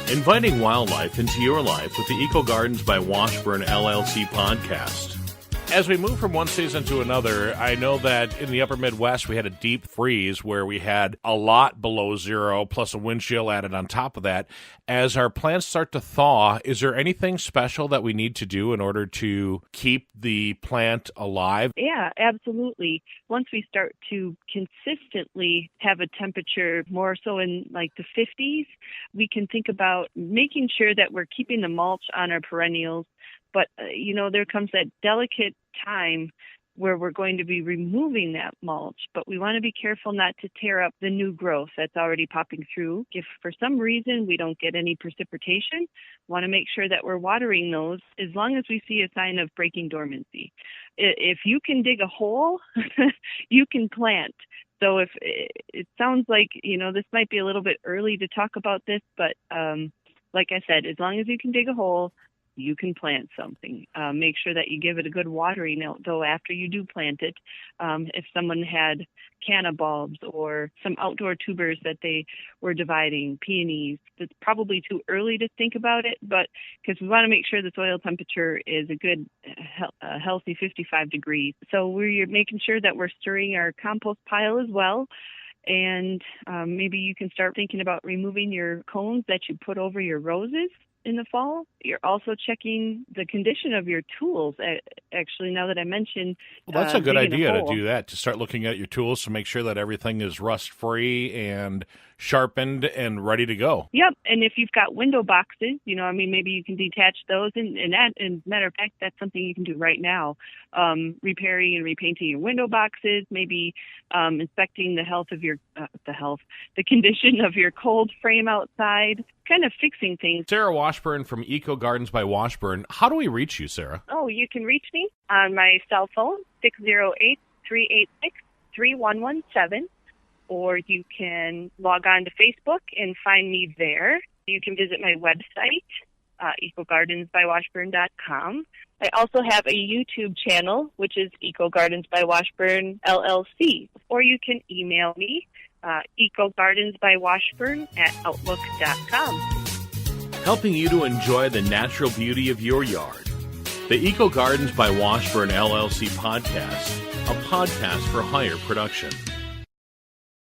Inviting wildlife into your life with the Eco Gardens by Washburn LLC podcast. As we move from one season to another, I know that in the upper Midwest we had a deep freeze where we had a lot below zero plus a wind chill added on top of that. As our plants start to thaw, is there anything special that we need to do in order to keep the plant alive? Yeah, absolutely. Once we start to consistently have a temperature more so in like the 50s, we can think about making sure that we're keeping the mulch on our perennials. But, there comes that delicate time where we're going to be removing that mulch, but we want to be careful not to tear up the new growth that's already popping through. If for some reason we don't get any precipitation, want to make sure that we're watering those as long as we see a sign of breaking dormancy. If you can dig a hole, you can plant. So if it sounds like, this might be a little bit early to talk about this, but like I said, as long as you can dig a hole, you can plant something. Make sure that you give it a good watering out, though, after you do plant it. If someone had canna bulbs or some outdoor tubers that they were dividing, peonies, it's probably too early to think about it, but because we want to make sure the soil temperature is a good, healthy 55 degrees. So we're making sure that we're stirring our compost pile as well. And maybe you can start thinking about removing your cones that you put over your roses in the fall. You're also checking the condition of your tools. Actually, now that I mentioned, well, that's a good idea to do that, to start looking at your tools to make sure that everything is rust-free and sharpened and ready to go. Yep, and if you've got window boxes, maybe you can detach those. And matter of fact, that's something you can do right now. Repairing and repainting your window boxes, maybe inspecting the condition of your cold frame outside, kind of fixing things. Sarah Washburn from Eco Gardens by Washburn. How do we reach you, Sarah? Oh, you can reach me on my cell phone, 608-386-3117, or you can log on to Facebook and find me there. You can visit my website, ecogardensbywashburn.com. I also have a YouTube channel, which is Eco Gardens by Washburn LLC, or you can email me, ecogardensbywashburn@outlook.com. Helping you to enjoy the natural beauty of your yard. The Eco Gardens by Washburn LLC podcast, a podcast for higher production.